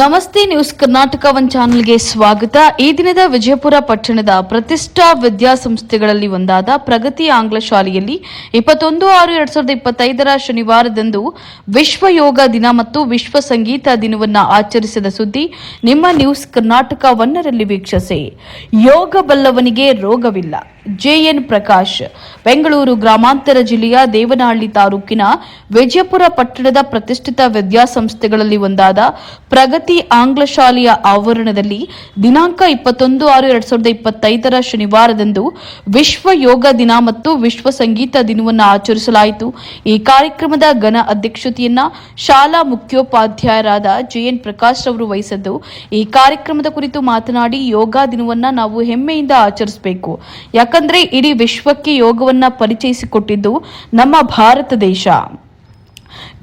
ನಮಸ್ತೆ news Karnataka one ಚಾನೆಲ್ಗೆ ಸ್ವಾಗತ. ಈ ದಿನದ ವಿಜಯಪುರ ಪಟ್ಟಣದ ಪ್ರತಿಷ್ಠಾ ವಿದ್ಯಾಸಂಸ್ಥೆಗಳಲ್ಲಿ ಒಂದಾದ ಪ್ರಗತಿ ಆಂಗ್ಲ ಶಾಲೆಯಲ್ಲಿ 21/6/2025 ಶನಿವಾರದಂದು ವಿಶ್ವ ಯೋಗ ದಿನ ಮತ್ತು ವಿಶ್ವ ಸಂಗೀತ ದಿನವನ್ನು ಆಚರಿಸಿದ ಸುದ್ದಿ ನಿಮ್ಮ ನ್ಯೂಸ್ ಕರ್ನಾಟಕ ಒನ್ನರಲ್ಲಿ ವೀಕ್ಷಿಸಿ. ಯೋಗ ಬಲ್ಲವನಿಗೆ ರೋಗವಿಲ್ಲ. ಜೆಎನ್ ಪ್ರಕಾಶ್. ಬೆಂಗಳೂರು ಗ್ರಾಮಾಂತರ ಜಿಲ್ಲೆಯ ದೇವನಹಳ್ಳಿ ತಾಲೂಕಿನ ವಿಜಯಪುರ ಪಟ್ಟಣದ ಪ್ರತಿಷ್ಠಿತ ವಿದ್ಯಾಸಂಸ್ಥೆಗಳಲ್ಲಿ ಒಂದಾದ ಪ್ರಗತಿ ಆಂಗ್ಲ ಶಾಲೆಯ ಆವರಣದಲ್ಲಿ ದಿನಾಂಕ 21/6/2025 ಶನಿವಾರದಂದು ವಿಶ್ವ ಯೋಗ ದಿನ ಮತ್ತು ವಿಶ್ವ ಸಂಗೀತ ದಿನವನ್ನು ಆಚರಿಸಲಾಯಿತು. ಈ ಕಾರ್ಯಕ್ರಮದ ಘನ ಅಧ್ಯಕ್ಷತೆಯನ್ನ ಶಾಲಾ ಮುಖ್ಯೋಪಾಧ್ಯಾಯರಾದ ಜೆಎನ್ ಪ್ರಕಾಶ್ ಅವರು ವಹಿಸಿದ್ದು, ಈ ಕಾರ್ಯಕ್ರಮದ ಕುರಿತು ಮಾತನಾಡಿ, ಯೋಗ ದಿನವನ್ನ ನಾವು ಹೆಮ್ಮೆಯಿಂದ ಆಚರಿಸಬೇಕು. ಯಾಕಂದ್ರೆ ಇಡೀ ವಿಶ್ವಕ್ಕೆ ಯೋಗವನ್ನ ಪರಿಚಯಿಸಿಕೊಟ್ಟಿದ್ದು ನಮ್ಮ ಭಾರತ ದೇಶ.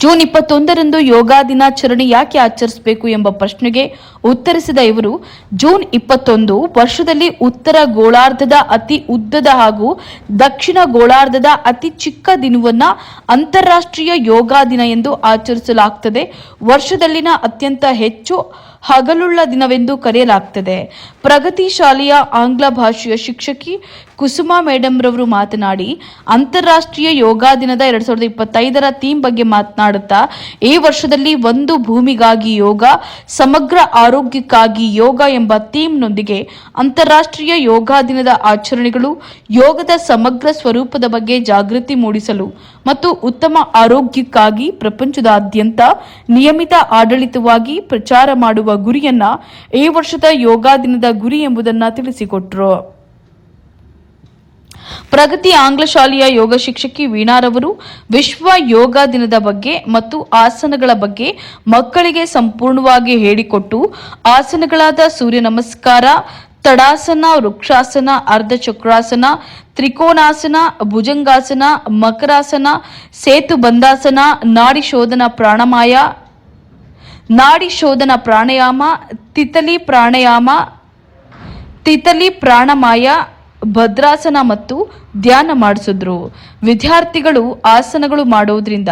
ಜೂನ್ 21ರಂದು ಯೋಗ ದಿನಾಚರಣೆ ಯಾಕೆ ಆಚರಿಸಬೇಕು ಎಂಬ ಪ್ರಶ್ನೆಗೆ ಉತ್ತರಿಸಿದ ಇವರು, ಜೂನ್ 21 ವರ್ಷದಲ್ಲಿ ಉತ್ತರ ಗೋಳಾರ್ಧದ ಅತಿ ಉದ್ದದ ಹಾಗೂ ದಕ್ಷಿಣ ಗೋಳಾರ್ಧದ ಅತಿ ಚಿಕ್ಕ ದಿನವನ್ನ ಅಂತಾರಾಷ್ಟ್ರೀಯ ಯೋಗ ದಿನ ಎಂದು ಆಚರಿಸಲಾಗುತ್ತದೆ. ವರ್ಷದಲ್ಲಿನ ಅತ್ಯಂತ ಹೆಚ್ಚು ಹಗಲುಳ್ಳ ದಿನವೆಂದು ಕರೆಯಲಾಗುತ್ತದೆ. ಪ್ರಗತಿ ಶಾಲೆಯ ಆಂಗ್ಲ ಭಾಷೆಯ ಶಿಕ್ಷಕಿ ಕುಸುಮಾ ಮೇಡಂ ರವರು ಮಾತನಾಡಿ, ಅಂತಾರಾಷ್ಟ್ರೀಯ ಯೋಗ ದಿನದ 2025ರ ಥೀಮ್ ಬಗ್ಗೆ ಮಾತನಾಡುತ್ತಾ, ಈ ವರ್ಷದಲ್ಲಿ ಒಂದು ಭೂಮಿಗಾಗಿ ಯೋಗ, ಸಮಗ್ರ ಆರೋಗ್ಯಕ್ಕಾಗಿ ಯೋಗ ಎಂಬ ಥೀಮ್ನೊಂದಿಗೆ ಅಂತಾರಾಷ್ಟ್ರೀಯ ಯೋಗ ದಿನದ ಆಚರಣೆಗಳು ಯೋಗದ ಸಮಗ್ರ ಸ್ವರೂಪದ ಬಗ್ಗೆ ಜಾಗೃತಿ ಮೂಡಿಸಲು ಮತ್ತು ಉತ್ತಮ ಆರೋಗ್ಯಕ್ಕಾಗಿ ಪ್ರಪಂಚದಾದ್ಯಂತ ನಿಯಮಿತ ಆಡಳಿತವಾಗಿ ಪ್ರಚಾರ ಮಾಡುವ ಗುರಿಯನ್ನ ಈ ವರ್ಷದ ಯೋಗ ದಿನದ ಗುರಿ ಎಂಬುದನ್ನು ತಿಳಿಸಿಕೊಟ್ಟರು. ಪ್ರಗತಿ ಆಂಗ್ಲ ಶಾಲೆಯ ಯೋಗ ಶಿಕ್ಷಕಿ ವೀಣಾರವರು ವಿಶ್ವ ಯೋಗ ದಿನದ ಬಗ್ಗೆ ಮತ್ತು ಆಸನಗಳ ಬಗ್ಗೆ ಮಕ್ಕಳಿಗೆ ಸಂಪೂರ್ಣವಾಗಿ ಹೇಳಿಕೊಟ್ಟು, ಆಸನಗಳಾದ ಸೂರ್ಯ ನಮಸ್ಕಾರ, ತಡಾಸನ, ವೃಕ್ಷಾಸನ, ಅರ್ಧಚಕ್ರಾಸನ, ತ್ರಿಕೋನಾಸನ, ಭುಜಂಗಾಸನ, ಮಕರಾಸನ, ಸೇತು ಬಂಧಾಸನ, ನಾಡಿ ಶೋಧನ ಪ್ರಾಣಾಯಾಮ, ತಿತಲಿ ಪ್ರಾಣಾಯಾಮ, ಭದ್ರಾಸನ ಮತ್ತು ಧ್ಯಾನ ಮಾಡಿಸಿದ್ರು. ವಿದ್ಯಾರ್ಥಿಗಳು ಆಸನಗಳು ಮಾಡೋದ್ರಿಂದ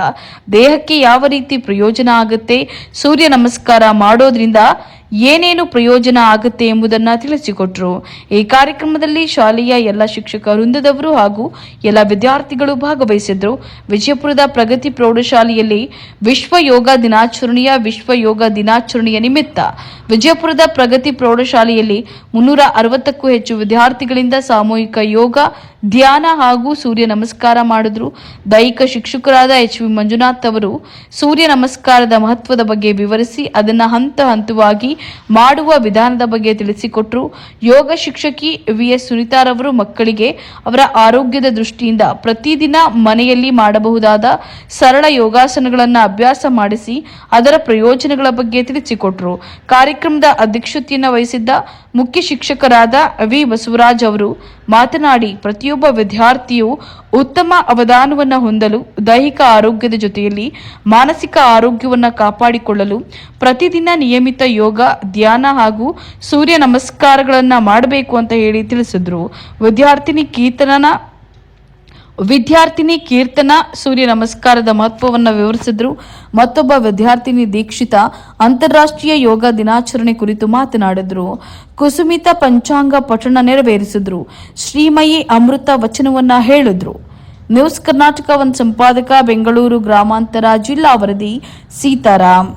ದೇಹಕ್ಕೆ ಯಾವ ರೀತಿ ಪ್ರಯೋಜನ ಆಗುತ್ತೆ, ಸೂರ್ಯ ನಮಸ್ಕಾರ ಮಾಡೋದ್ರಿಂದ ಏನೇನು ಪ್ರಯೋಜನ ಆಗುತ್ತೆ ಎಂಬುದನ್ನು ತಿಳಿಸಿಕೊಟ್ರು. ಈ ಕಾರ್ಯಕ್ರಮದಲ್ಲಿ ಶಾಲೆಯ ಎಲ್ಲ ಶಿಕ್ಷಕ ವೃಂದದವರು ಹಾಗೂ ಎಲ್ಲ ವಿದ್ಯಾರ್ಥಿಗಳು ಭಾಗವಹಿಸಿದ್ರು. ವಿಜಯಪುರದ ಪ್ರಗತಿ ಪ್ರೌಢಶಾಲೆಯಲ್ಲಿ ವಿಶ್ವ ಯೋಗ ದಿನಾಚರಣೆಯ ನಿಮಿತ್ತ ವಿಜಯಪುರದ ಪ್ರಗತಿ ಪ್ರೌಢಶಾಲೆಯಲ್ಲಿ 360ಕ್ಕೂ ಹೆಚ್ಚು ವಿದ್ಯಾರ್ಥಿಗಳಿಂದ ಸಾಮೂಹಿಕ ಯೋಗ, ಧ್ಯಾನ ಹಾಗೂ ಸೂರ್ಯ ನಮಸ್ಕಾರ ಮಾಡಿದ್ರು. ದೈಹಿಕ ಶಿಕ್ಷಕರಾದ HV ಮಂಜುನಾಥ್ ಅವರು ಸೂರ್ಯ ನಮಸ್ಕಾರದ ಮಹತ್ವದ ಬಗ್ಗೆ ವಿವರಿಸಿ ಅದನ್ನು ಹಂತ ಹಂತವಾಗಿ ಮಾಡುವ ವಿಧಾನದ ಬಗ್ಗೆ ತಿಳಿಸಿಕೊಟ್ರು. ಯೋಗ ಶಿಕ್ಷಕಿ VS ಸುನಿತಾರವರು ಮಕ್ಕಳಿಗೆ ಅವರ ಆರೋಗ್ಯದ ದೃಷ್ಟಿಯಿಂದ ಪ್ರತಿದಿನ ಮನೆಯಲ್ಲಿ ಮಾಡಬಹುದಾದ ಸರಳ ಯೋಗಾಸನಗಳನ್ನು ಅಭ್ಯಾಸ ಮಾಡಿಸಿ ಅದರ ಪ್ರಯೋಜನಗಳ ಬಗ್ಗೆ ತಿಳಿಸಿಕೊಟ್ರು. ಕಾರ್ಯಕ್ರಮದ ಅಧ್ಯಕ್ಷತೆಯನ್ನು ವಹಿಸಿದ್ದ ಮುಖ್ಯ ಶಿಕ್ಷಕರಾದ ವಿ ಬಸವರಾಜ್ ಅವರು ಮಾತನಾಡಿ, ಪ್ರತಿಯೊಬ್ಬ ವಿದ್ಯಾರ್ಥಿಯು ಉತ್ತಮ ಅವಧಾನವನ್ನು ಹೊಂದಲು, ದೈಹಿಕ ಆರೋಗ್ಯದ ಜೊತೆಯಲ್ಲಿ ಮಾನಸಿಕ ಆರೋಗ್ಯವನ್ನು ಕಾಪಾಡಿಕೊಳ್ಳಲು ಪ್ರತಿದಿನ ನಿಯಮಿತ ಯೋಗ, ಧ್ಯಾನ ಹಾಗೂ ಸೂರ್ಯ ನಮಸ್ಕಾರಗಳನ್ನು ಮಾಡಬೇಕು ಅಂತ ಹೇಳಿ ತಿಳಿಸಿದ್ರು. ವಿದ್ಯಾರ್ಥಿನಿ ಕೀರ್ತನ ಸೂರ್ಯ ನಮಸ್ಕಾರದ ಮಹತ್ವವನ್ನು ವಿವರಿಸಿದ್ರು. ಮತ್ತೊಬ್ಬ ವಿದ್ಯಾರ್ಥಿನಿ ದೀಕ್ಷಿತಾ ಅಂತಾರಾಷ್ಟ್ರೀಯ ಯೋಗ ದಿನಾಚರಣೆ ಕುರಿತು ಮಾತನಾಡಿದ್ರು. ಕುಸುಮಿತಾ ಪಂಚಾಂಗ ಪಠಣ ನೆರವೇರಿಸಿದ್ರು. ಶ್ರೀಮಯಿ ಅಮೃತ ವಚನವನ್ನ ಹೇಳಿದ್ರು. ನ್ಯೂಸ್ ಕರ್ನಾಟಕ ಒಂದು ಸಂಪಾದಕ, ಬೆಂಗಳೂರು ಗ್ರಾಮಾಂತರ ಜಿಲ್ಲಾ ವರದಿ ಸೀತಾರಾಮ್.